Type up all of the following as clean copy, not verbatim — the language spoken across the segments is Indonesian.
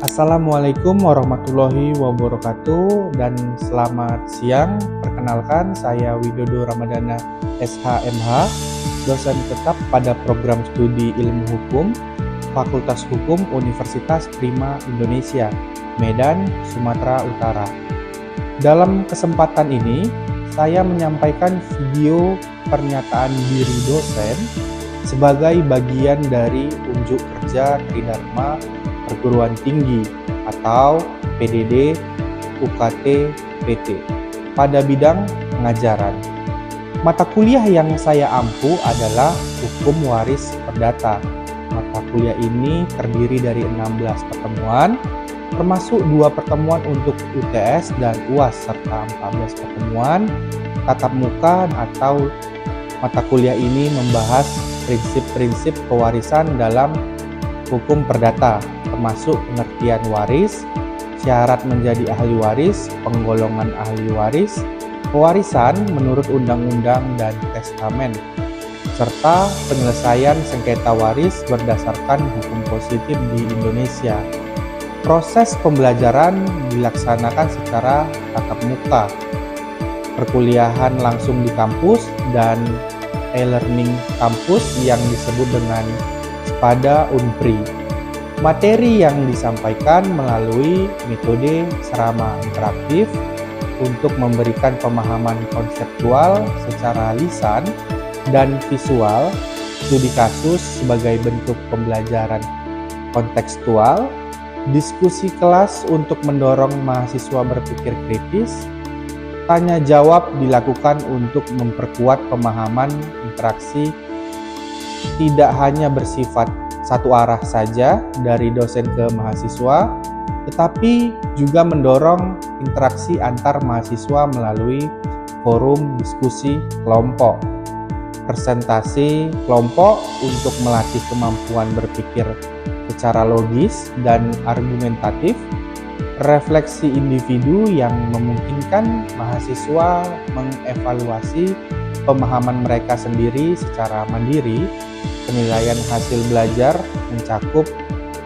Assalamualaikum warahmatullahi wabarakatuh dan selamat siang. Perkenalkan, saya Widodo Ramadana SHMH, dosen tetap pada program studi ilmu hukum Fakultas Hukum Universitas Prima Indonesia, Medan, Sumatera Utara. Dalam kesempatan ini, saya menyampaikan video pernyataan diri dosen sebagai bagian dari unjuk kerja Tridharma Perguruan Tinggi atau PDD UKT PT pada bidang pengajaran. Mata kuliah yang saya ampu adalah Hukum Waris Perdata. Mata kuliah ini terdiri dari 16 pertemuan, termasuk 2 pertemuan untuk UTS dan UAS, serta 14 pertemuan tatap muka. Atau mata kuliah ini membahas prinsip-prinsip pewarisan dalam hukum perdata, termasuk pengertian waris, syarat menjadi ahli waris, penggolongan ahli waris, pewarisan menurut undang-undang dan testamen, serta penyelesaian sengketa waris berdasarkan hukum positif di Indonesia. Proses pembelajaran dilaksanakan secara tatap muka, perkuliahan langsung di kampus, dan e-learning kampus yang disebut dengan pada Unpri. Materi yang disampaikan melalui metode serama interaktif untuk memberikan pemahaman konseptual secara lisan dan visual, studi kasus sebagai bentuk pembelajaran kontekstual, diskusi kelas untuk mendorong mahasiswa berpikir kritis, tanya jawab dilakukan untuk memperkuat pemahaman interaksi tidak hanya bersifat satu arah saja dari dosen ke mahasiswa, tetapi juga mendorong interaksi antar mahasiswa melalui forum diskusi kelompok, presentasi kelompok untuk melatih kemampuan berpikir secara logis dan argumentatif, refleksi individu yang memungkinkan mahasiswa mengevaluasi pemahaman mereka sendiri secara mandiri. Penilaian hasil belajar mencakup: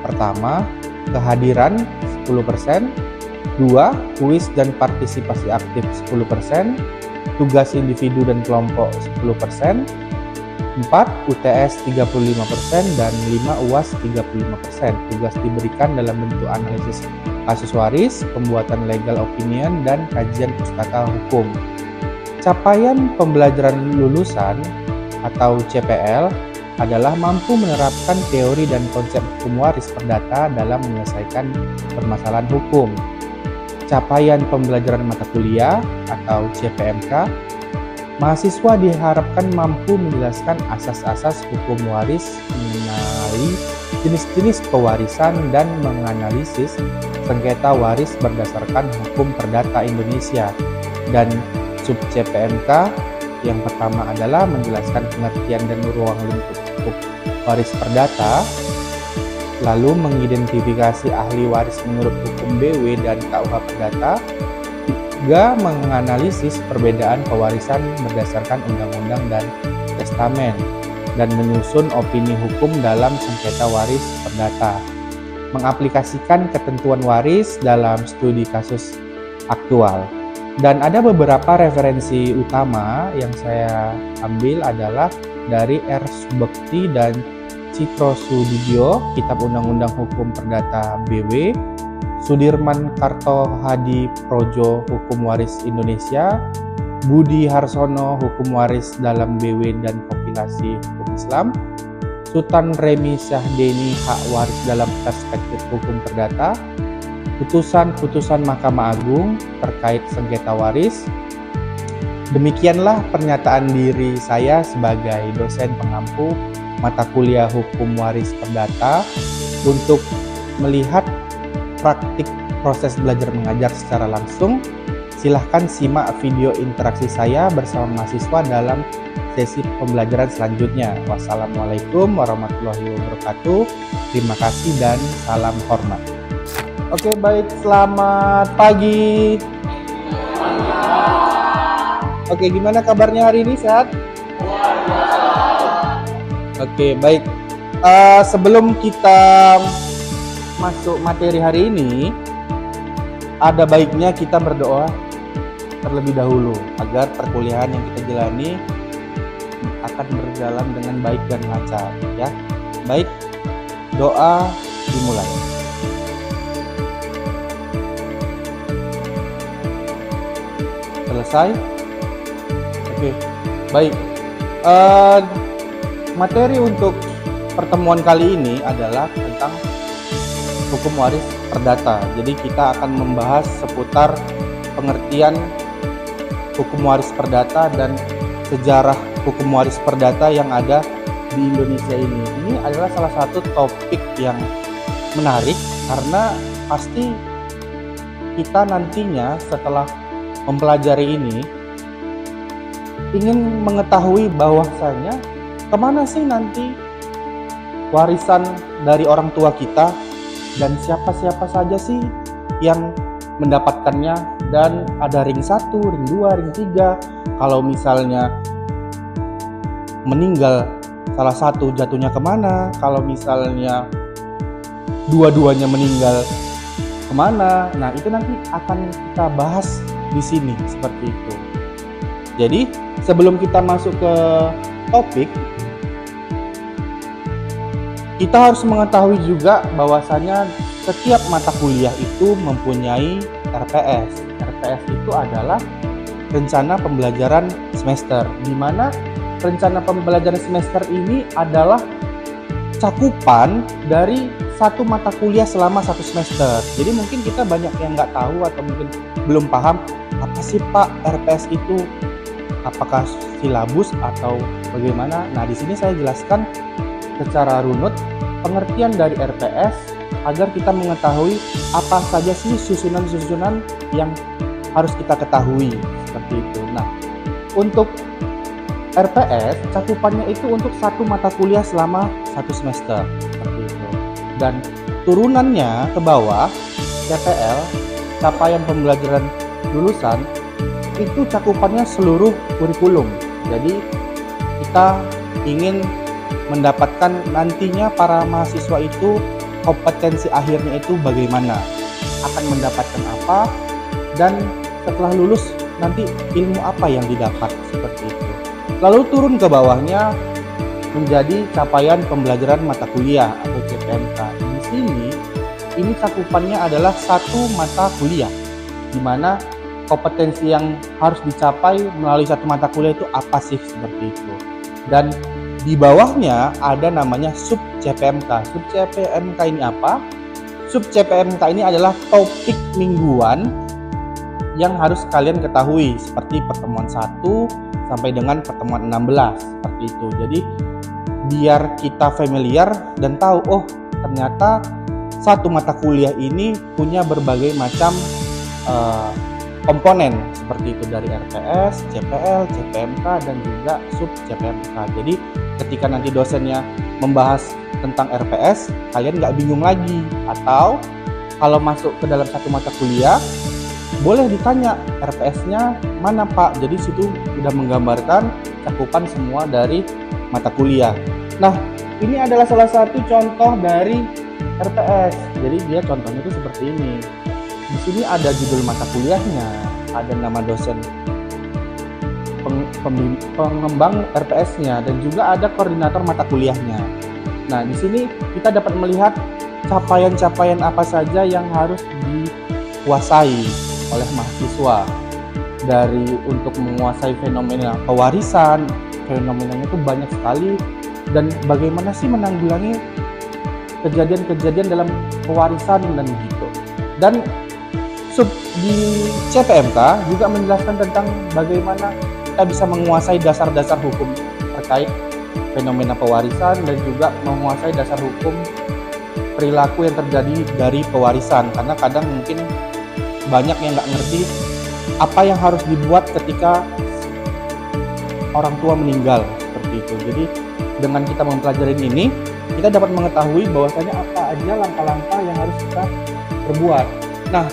pertama, kehadiran 10%, 2, kuis dan partisipasi aktif 10%, tugas individu dan kelompok 10%, 4, UTS 35%, dan 5, UAS 35%. Tugas diberikan dalam bentuk analisis kasus waris, pembuatan legal opinion, dan kajian pustaka hukum. Capaian pembelajaran lulusan atau CPL adalah mampu menerapkan teori dan konsep hukum waris perdata dalam menyelesaikan permasalahan hukum. Capaian pembelajaran mata kuliah atau CPMK, mahasiswa diharapkan mampu menjelaskan asas-asas hukum waris, mengenali jenis-jenis pewarisan, dan menganalisis sengketa waris berdasarkan hukum perdata Indonesia. Dan sub CPMK yang pertama adalah menjelaskan pengertian dan ruang lingkup hukum waris perdata, lalu mengidentifikasi ahli waris menurut hukum BW dan KUH Perdata, 3, menganalisis perbedaan pewarisan berdasarkan undang-undang dan testamen, dan menyusun opini hukum dalam sengketa waris perdata, mengaplikasikan ketentuan waris dalam studi kasus aktual. Dan ada beberapa referensi utama yang saya ambil adalah dari R. Subekti dan Citro Sudibyo, Kitab Undang-Undang Hukum Perdata BW, Sudirman Karto Hadi Projo, Hukum Waris Indonesia, Budi Harsono, Hukum Waris dalam BW dan Kompilasi Hukum Islam, Sultan Remi Syahdeni, Hak Waris dalam Perspektif Hukum Perdata, putusan-putusan Mahkamah Agung terkait sengketa waris. Demikianlah pernyataan diri saya sebagai dosen pengampu mata kuliah Hukum Waris Perdata. Untuk melihat praktik proses belajar mengajar secara langsung, silahkan simak video interaksi saya bersama mahasiswa dalam sesi pembelajaran selanjutnya. Wassalamualaikum warahmatullahi wabarakatuh. Terima kasih dan salam hormat. Oke, baik, selamat pagi. Oke, gimana kabarnya hari ini? Sehat? Oke, baik. Sebelum kita masuk materi hari ini, ada baiknya kita berdoa terlebih dahulu agar perkuliahan yang kita jalani akan berjalan dengan baik dan lancar, ya. Baik, doa dimulai. Selesai? Oke, baik. Materi untuk pertemuan kali ini adalah tentang hukum waris perdata. Jadi kita akan membahas seputar pengertian hukum waris perdata dan sejarah hukum waris perdata yang ada di Indonesia ini. Ini adalah salah satu topik yang menarik karena pasti kita nantinya setelah mempelajari ini ingin mengetahui bahwasanya kemana sih nanti warisan dari orang tua kita dan siapa-siapa saja sih yang mendapatkannya, dan ada ring 1, ring 2, ring 3. Kalau misalnya meninggal salah satu jatuhnya kemana, kalau misalnya dua-duanya meninggal kemana. Nah, itu nanti akan kita bahas di sini seperti itu. Jadi sebelum kita masuk ke topik, kita harus mengetahui juga bahwasanya setiap mata kuliah itu mempunyai RPS. RPS itu adalah rencana pembelajaran semester, di mana rencana pembelajaran semester ini adalah cakupan dari satu mata kuliah selama satu semester. Jadi mungkin kita banyak yang nggak tahu atau mungkin belum paham apa sih Pak RPS itu, apakah silabus atau bagaimana. Nah, di sini saya jelaskan secara runut pengertian dari RPS agar kita mengetahui apa saja sih susunan-susunan yang harus kita ketahui seperti itu. Nah, untuk RPS cakupannya itu untuk satu mata kuliah selama satu semester seperti itu. Dan turunannya ke bawah, CPL, capaian pembelajaran lulusan, itu cakupannya seluruh kurikulum. Jadi kita ingin mendapatkan nantinya para mahasiswa itu kompetensi akhirnya itu bagaimana, akan mendapatkan apa, dan setelah lulus nanti ilmu apa yang didapat seperti itu. Lalu turun ke bawahnya menjadi capaian pembelajaran mata kuliah atau CPMK. Di sini ini cakupannya adalah satu mata kuliah, di mana kompetensi yang harus dicapai melalui satu mata kuliah itu apa sih seperti itu. Dan di bawahnya ada namanya sub CPMK. Sub CPMK ini apa? Sub CPMK ini adalah topik mingguan yang harus kalian ketahui, seperti pertemuan 1 sampai dengan pertemuan 16 seperti itu. Jadi biar kita familiar dan tahu, oh ternyata satu mata kuliah ini punya berbagai macam komponen seperti itu, dari RPS, CPL, CPMK, dan juga sub CPMK. Jadi ketika nanti dosennya membahas tentang RPS, kalian nggak bingung lagi. Atau kalau masuk ke dalam satu mata kuliah, boleh ditanya RPS-nya mana Pak. Jadi situ sudah menggambarkan cakupan semua dari mata kuliah. Nah, ini adalah salah satu contoh dari RPS. Jadi dia contohnya itu seperti ini. Di sini ada judul mata kuliahnya, ada nama dosen pengembang RPS-nya, dan juga ada koordinator mata kuliahnya. Nah, di sini kita dapat melihat capaian-capaian apa saja yang harus dikuasai oleh mahasiswa. Dari untuk menguasai fenomena pewarisan, fenomenanya itu banyak sekali, dan bagaimana sih menanggulangi kejadian-kejadian dalam pewarisan dan begitu. Dan sub di CPMK juga menjelaskan tentang bagaimana kita bisa menguasai dasar-dasar hukum terkait fenomena pewarisan, dan juga menguasai dasar hukum perilaku yang terjadi dari pewarisan. Karena kadang mungkin banyak yang nggak ngerti apa yang harus dibuat ketika orang tua meninggal seperti itu. Jadi dengan kita mempelajari ini, kita dapat mengetahui bahwasanya apa aja langkah-langkah yang harus kita perbuat. Nah,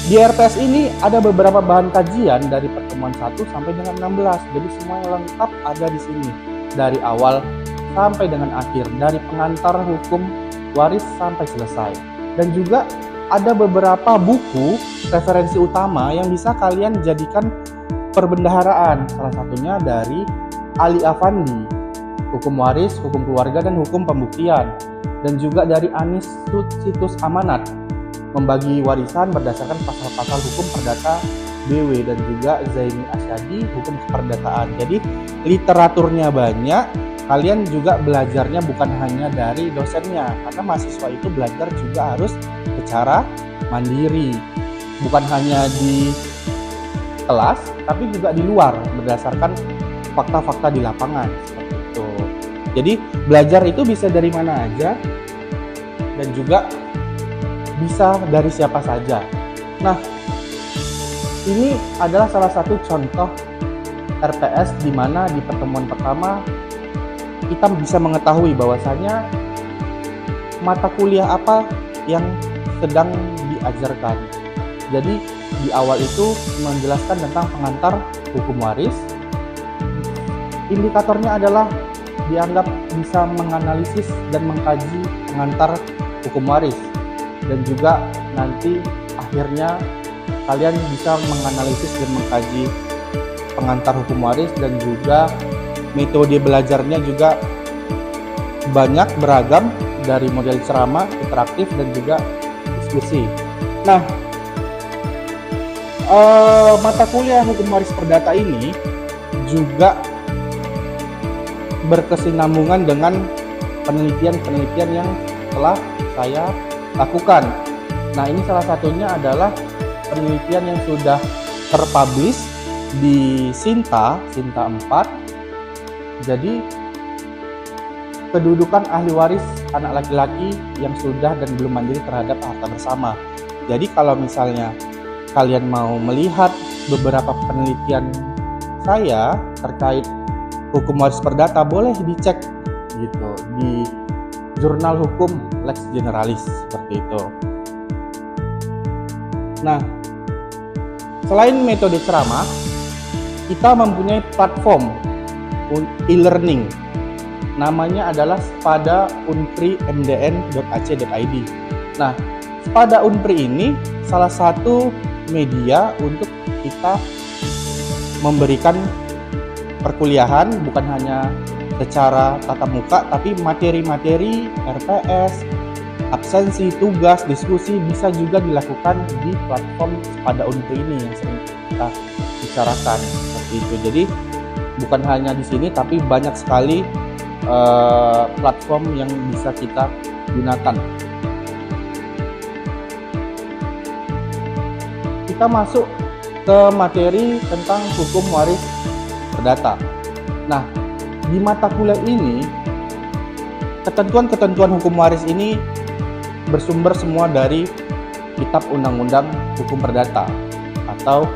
di RPS ini ada beberapa bahan kajian dari pertemuan 1 sampai dengan 16. Jadi semuanya lengkap ada di sini. Dari awal sampai dengan akhir. Dari pengantar hukum waris sampai selesai. Dan juga ada beberapa buku referensi utama yang bisa kalian jadikan perbendaharaan. Salah satunya dari Ali Afandi, Hukum Waris, Hukum Keluarga, dan Hukum Pembuktian. Dan juga dari Anis Situs Amanat, Membagi Warisan berdasarkan pasal-pasal hukum perdata BW, dan juga Zaini Asyadi, Hukum Keperdataan. Jadi literaturnya banyak, kalian juga belajarnya bukan hanya dari dosennya, karena mahasiswa itu belajar juga harus secara mandiri, bukan hanya di kelas, tapi juga di luar berdasarkan fakta-fakta di lapangan seperti itu. Jadi belajar itu bisa dari mana aja dan juga bisa dari siapa saja. Nah, ini adalah salah satu contoh RPS di mana di pertemuan pertama kita bisa mengetahui bahwasanya mata kuliah apa yang sedang diajarkan. Jadi di awal itu menjelaskan tentang pengantar hukum waris. Indikatornya adalah dianggap bisa menganalisis dan mengkaji pengantar hukum waris. Dan juga nanti akhirnya kalian bisa menganalisis dan mengkaji pengantar hukum waris, dan juga metode belajarnya juga banyak beragam, dari model ceramah, interaktif, dan juga diskusi. Nah, mata kuliah hukum waris perdata ini juga berkesinambungan dengan penelitian-penelitian yang telah saya lakukan. Nah, ini salah satunya adalah penelitian yang sudah terpublish di Sinta 4. Jadi kedudukan ahli waris anak laki-laki yang sudah dan belum mandiri terhadap harta bersama. Jadi kalau misalnya kalian mau melihat beberapa penelitian saya terkait hukum waris perdata, boleh dicek gitu di Jurnal Hukum Lex Generalis seperti itu. Nah, selain metode ceramah, kita mempunyai platform e-learning. Namanya adalah Spada Unpri mdn.ac.id. Nah, Spada Unpri ini salah satu media untuk kita memberikan perkuliahan bukan hanya secara tatap muka, tapi materi-materi RPS, absensi, tugas, diskusi bisa juga dilakukan di platform Spada Unpri ini yang sering kita bicarakan seperti itu. Jadi bukan hanya di sini, tapi banyak sekali platform yang bisa kita gunakan. Kita masuk ke materi tentang hukum waris perdata. Nah, di mata kuliah ini, ketentuan-ketentuan hukum waris ini bersumber semua dari Kitab Undang-Undang Hukum Perdata atau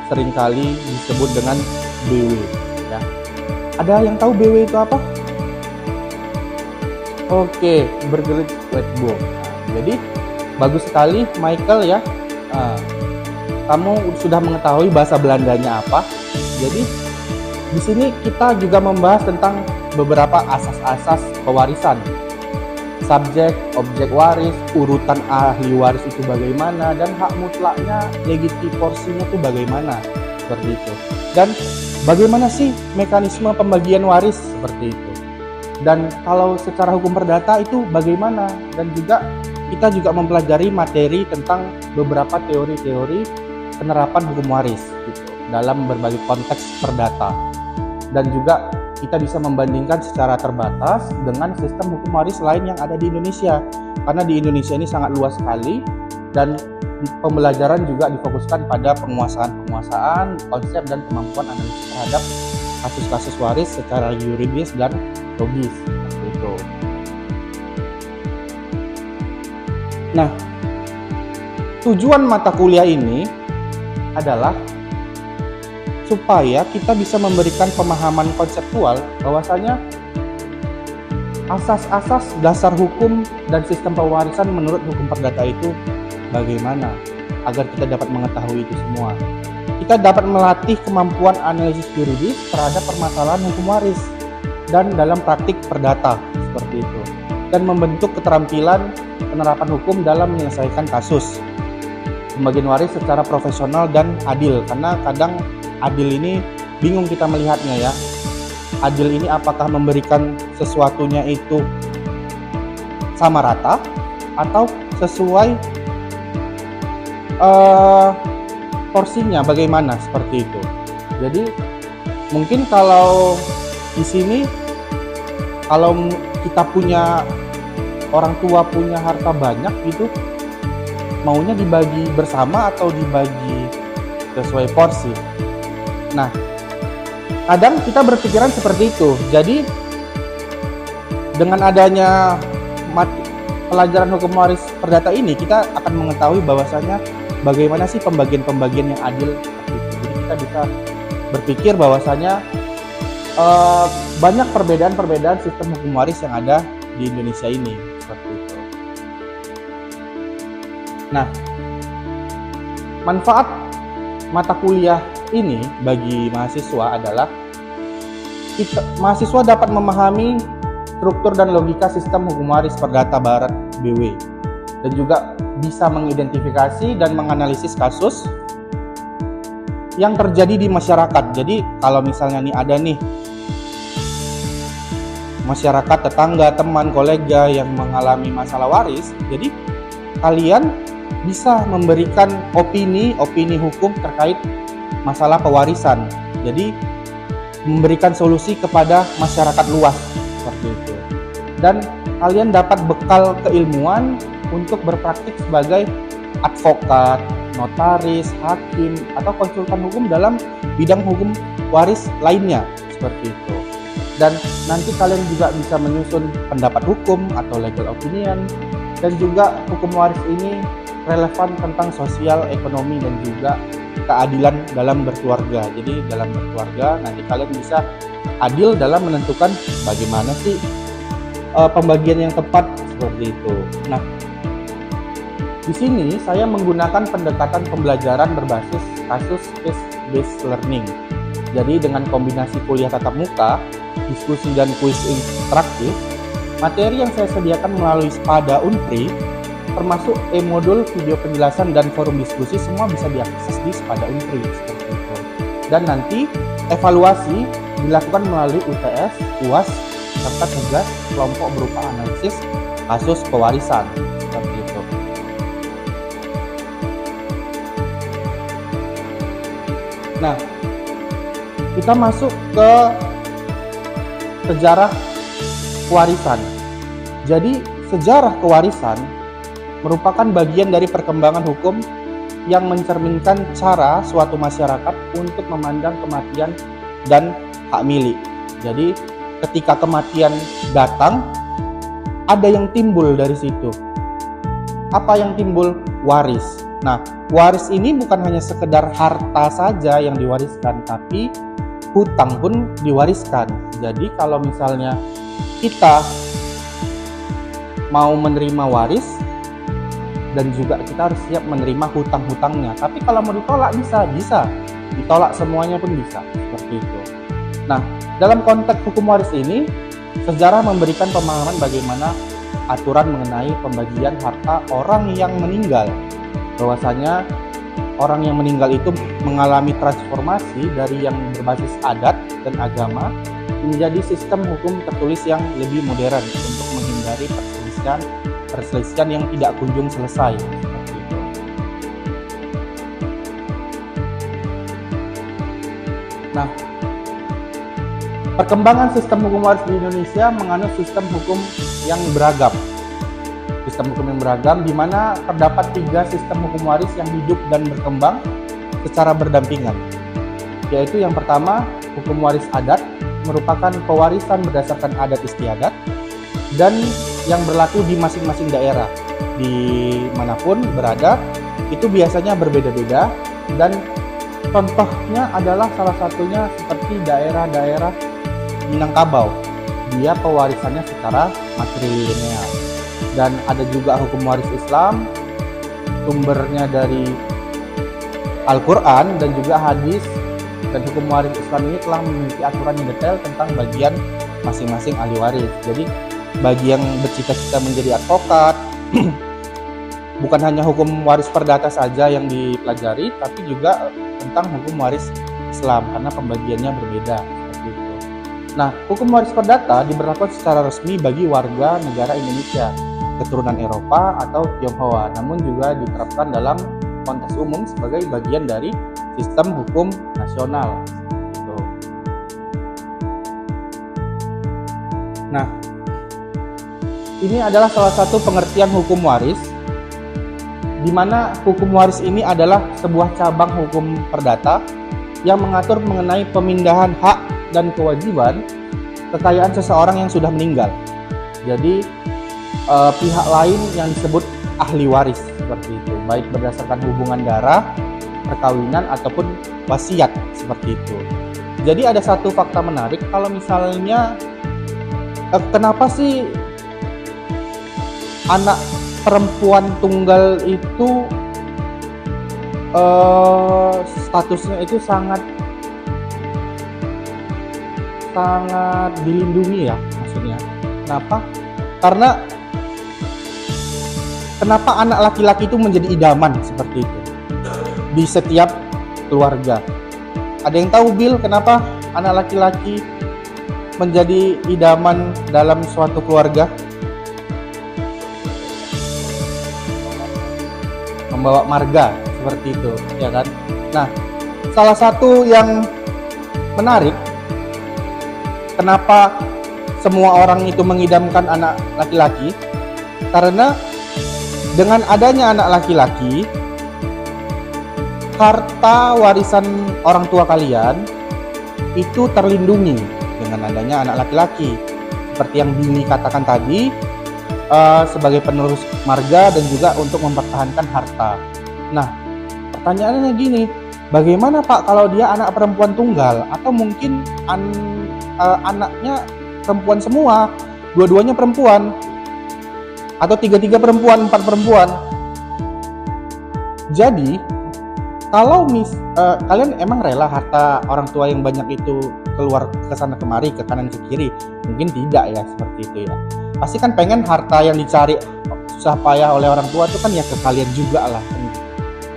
seringkali disebut dengan BW. Ya. Ada yang tahu BW itu apa? Oke, Burgerlijk Wetboek. Jadi bagus sekali, Michael ya. Kamu sudah mengetahui bahasa Belandanya apa. Jadi di sini kita juga membahas tentang beberapa asas-asas pewarisan. Subjek, objek waris, urutan ahli waris itu bagaimana, dan hak mutlaknya, legiti porsinya itu bagaimana, seperti itu. Dan bagaimana sih mekanisme pembagian waris seperti itu. Dan kalau secara hukum perdata itu bagaimana, dan juga kita juga mempelajari materi tentang beberapa teori-teori penerapan hukum waris gitu, dalam berbagai konteks perdata. Dan juga kita bisa membandingkan secara terbatas dengan sistem hukum waris lain yang ada di Indonesia, karena di Indonesia ini sangat luas sekali, dan pembelajaran juga difokuskan pada penguasaan, konsep, dan kemampuan analisis terhadap kasus-kasus waris secara yuridis dan logis seperti itu. Nah, tujuan mata kuliah ini adalah supaya kita bisa memberikan pemahaman konseptual bahwasanya asas-asas dasar hukum dan sistem pewarisan menurut hukum perdata itu bagaimana, agar kita dapat mengetahui itu semua. Kita dapat melatih kemampuan analisis yuridis terhadap permasalahan hukum waris dan dalam praktik perdata seperti itu. dan membentuk keterampilan penerapan hukum dalam menyelesaikan kasus. Pembagian waris secara profesional dan adil, karena kadang adil ini bingung kita melihatnya ya. Adil ini apakah memberikan sesuatunya itu sama rata atau sesuai porsinya bagaimana, seperti itu. Jadi mungkin kalau di sini kalau kita punya orang tua punya harta banyak gitu, maunya dibagi bersama atau dibagi sesuai porsi. Nah, kadang kita berpikiran seperti itu. Jadi dengan adanya pelajaran hukum waris perdata ini, kita akan mengetahui bahwasanya bagaimana sih pembagian-pembagian yang adil seperti itu. Jadi kita bisa berpikir bahwasanya banyak perbedaan-perbedaan sistem hukum waris yang ada di Indonesia ini, seperti itu. Nah, manfaat mata kuliah ini bagi mahasiswa adalah mahasiswa dapat memahami struktur dan logika sistem hukum waris perdata barat BW, dan juga bisa mengidentifikasi dan menganalisis kasus yang terjadi di masyarakat. Jadi kalau misalnya ada masyarakat, tetangga, teman, kolega yang mengalami masalah waris, jadi kalian bisa memberikan opini hukum terkait masalah pewarisan. Jadi memberikan solusi kepada masyarakat luas, seperti itu. Dan kalian dapat bekal keilmuan untuk berpraktik sebagai advokat, notaris, hakim, atau konsultan hukum dalam bidang hukum waris lainnya, seperti itu. Dan nanti kalian juga bisa menyusun pendapat hukum atau legal opinion, dan juga hukum waris ini relevan tentang sosial, ekonomi, dan juga keadilan dalam berkeluarga. Jadi dalam berkeluarga nanti kalian bisa adil dalam menentukan bagaimana sih pembagian yang tepat, seperti itu. Nah, di sini saya menggunakan pendekatan pembelajaran berbasis kasus case-based learning. Jadi dengan kombinasi kuliah tatap muka, diskusi dan kuis interaktif, materi yang saya sediakan melalui Spada Unpri, termasuk e-modul, video penjelasan, dan forum diskusi, semua bisa diakses di Spada Unpri, seperti itu. Dan nanti evaluasi dilakukan melalui UTS, UAS, serta tugas kelompok berupa analisis kasus pewarisan, seperti itu. Nah, kita masuk ke sejarah kewarisan. Jadi sejarah kewarisan merupakan bagian dari perkembangan hukum yang mencerminkan cara suatu masyarakat untuk memandang kematian dan hak milik. Jadi ketika kematian datang, ada yang timbul dari situ. Apa yang timbul? Waris. Nah, waris ini bukan hanya sekedar harta saja yang diwariskan, tapi hutang pun diwariskan. Jadi kalau misalnya kita mau menerima waris, dan juga kita harus siap menerima hutang-hutangnya. Tapi kalau mau ditolak bisa ditolak semuanya pun bisa, seperti itu. Nah, dalam konteks hukum waris ini, sejarah memberikan pemahaman bagaimana aturan mengenai pembagian harta orang yang meninggal. Bahwasanya orang yang meninggal itu mengalami transformasi dari yang berbasis adat dan agama menjadi sistem hukum tertulis yang lebih modern untuk menghindari perselisihan yang tidak kunjung selesai, seperti itu. Nah, perkembangan sistem hukum waris di Indonesia menganut sistem hukum yang beragam. Sistem hukum yang beragam di mana terdapat 3 sistem hukum waris yang hidup dan berkembang secara berdampingan. Yaitu yang pertama, hukum waris adat merupakan pewarisan berdasarkan adat istiadat dan yang berlaku di masing-masing daerah. Dimanapun berada, itu biasanya berbeda-beda, dan contohnya adalah salah satunya seperti daerah-daerah Minangkabau. Dia pewarisannya secara matrilineal. Dan ada juga hukum waris Islam, sumbernya dari Al-Quran dan juga hadis. Dan hukum waris Islam ini telah memiliki aturan yang detail tentang bagian masing-masing ahli waris. Jadi bagi yang bercita-cita menjadi advokat. Bukan hanya hukum waris perdata saja yang dipelajari, tapi juga tentang hukum waris Islam karena pembagiannya berbeda seperti itu. Nah, hukum waris perdata diberlakukan secara resmi bagi warga negara Indonesia, keturunan Eropa atau Tionghoa, namun juga diterapkan dalam konteks umum sebagai bagian dari sistem hukum nasional. Gitu. Nah, ini adalah salah satu pengertian hukum waris, di mana hukum waris ini adalah sebuah cabang hukum perdata yang mengatur mengenai pemindahan hak dan kewajiban kekayaan seseorang yang sudah meninggal. Jadi pihak lain yang disebut ahli waris seperti itu, baik berdasarkan hubungan darah, perkawinan ataupun wasiat seperti itu. Jadi ada satu fakta menarik, kalau misalnya kenapa sih anak perempuan tunggal itu statusnya itu sangat dilindungi ya, maksudnya. Kenapa? Karena kenapa anak laki-laki itu menjadi idaman seperti itu di setiap keluarga? Ada yang tahu, Bill, kenapa anak laki-laki menjadi idaman dalam suatu keluarga? Membawa marga seperti itu, ya kan? Nah, salah satu yang menarik, kenapa semua orang itu mengidamkan anak laki-laki? Karena dengan adanya anak laki-laki, harta warisan orang tua kalian itu terlindungi dengan adanya anak laki-laki. Seperti yang Billy katakan tadi, sebagai penerus marga dan juga untuk mempertahankan harta. Nah, pertanyaannya gini, bagaimana Pak kalau dia anak perempuan tunggal atau mungkin anaknya perempuan semua, dua-duanya perempuan, atau tiga-tiga perempuan, 4 perempuan? Jadi, kalau kalian emang rela harta orang tua yang banyak itu keluar ke sana kemari, ke kanan ke kiri? Mungkin tidak ya, seperti itu ya. Pasti kan pengen harta yang dicari susah payah oleh orang tua itu kan ya ke kalian juga lah.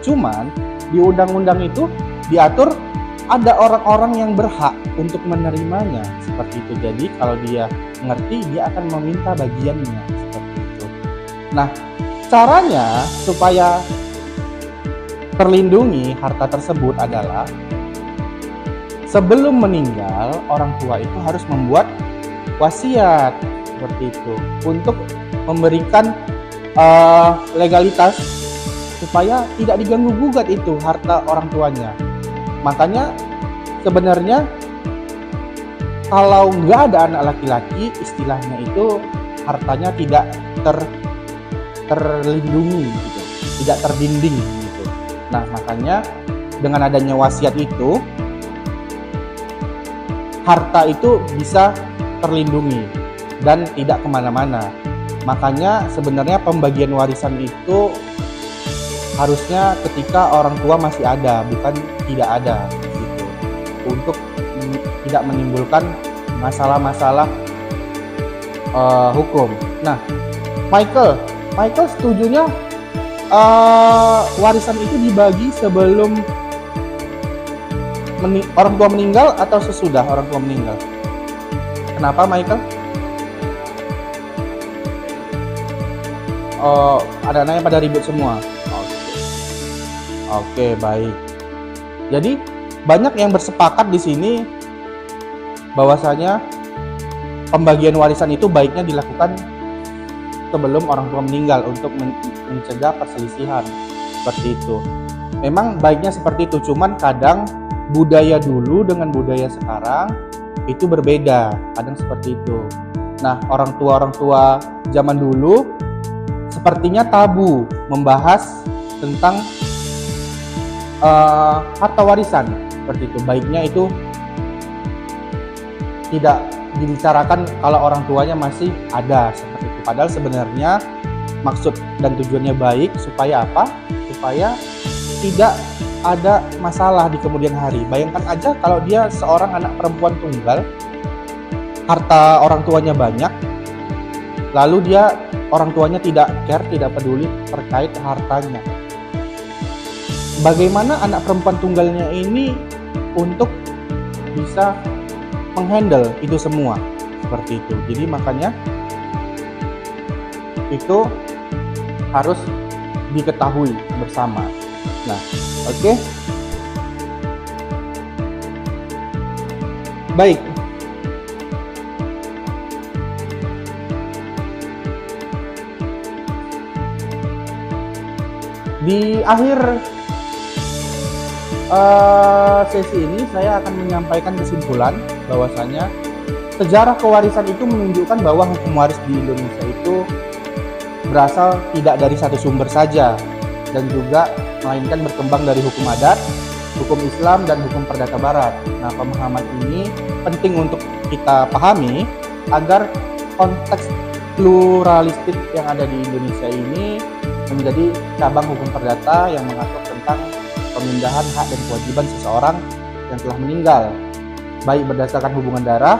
Cuman di undang-undang itu diatur ada orang-orang yang berhak untuk menerimanya seperti itu. Jadi kalau dia mengerti, dia akan meminta bagiannya seperti itu. Nah, caranya supaya terlindungi harta tersebut adalah sebelum meninggal orang tua itu harus membuat wasiat seperti itu untuk memberikan legalitas supaya tidak diganggu gugat itu harta orang tuanya. Makanya sebenarnya kalau nggak ada anak laki-laki, istilahnya itu hartanya tidak terlindungi gitu, tidak terdinding gitu. Nah, makanya dengan adanya wasiat itu harta itu bisa terlindungi dan tidak kemana-mana. Makanya sebenarnya pembagian warisan itu harusnya ketika orang tua masih ada, bukan tidak ada gitu, untuk tidak menimbulkan masalah-masalah hukum. Nah, Michael setujunya warisan itu dibagi sebelum orang tua meninggal atau sesudah orang tua meninggal? Kenapa, Michael? Oh, ada anaknya pada ribut semua. Oke, baik. Jadi banyak yang bersepakat di sini bahwasanya pembagian warisan itu baiknya dilakukan sebelum orang tua meninggal untuk mencegah perselisihan seperti itu. Memang baiknya seperti itu, cuman kadang budaya dulu dengan budaya sekarang itu berbeda, kadang seperti itu. Nah, orang tua zaman dulu sepertinya tabu membahas tentang harta warisan seperti itu. Baiknya itu tidak dibicarakan kalau orang tuanya masih ada seperti itu. Padahal sebenarnya maksud dan tujuannya baik supaya apa? Supaya tidak ada masalah di kemudian hari. Bayangkan aja kalau dia seorang anak perempuan tunggal, harta orang tuanya banyak, lalu orang tuanya tidak care, tidak peduli terkait hartanya. Bagaimana anak perempuan tunggalnya ini untuk bisa menghandle itu semua seperti itu. Jadi makanya itu harus diketahui bersama. Nah, oke. Baik. Di akhir sesi ini saya akan menyampaikan kesimpulan bahwasanya sejarah kewarisan itu menunjukkan bahwa hukum waris di Indonesia itu berasal tidak dari satu sumber saja, dan juga melainkan berkembang dari hukum adat, hukum Islam, dan hukum Perdata Barat. Nah, pemahaman ini penting untuk kita pahami agar konteks pluralistik yang ada di Indonesia ini menjadi cabang hukum perdata yang mengatur tentang pemindahan hak dan kewajiban seseorang yang telah meninggal, baik berdasarkan hubungan darah,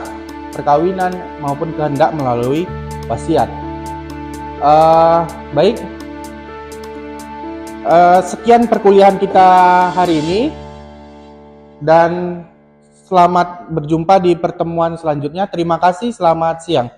perkawinan, maupun kehendak melalui wasiat. Baik, sekian perkuliahan kita hari ini, dan selamat berjumpa di pertemuan selanjutnya. Terima kasih, selamat siang.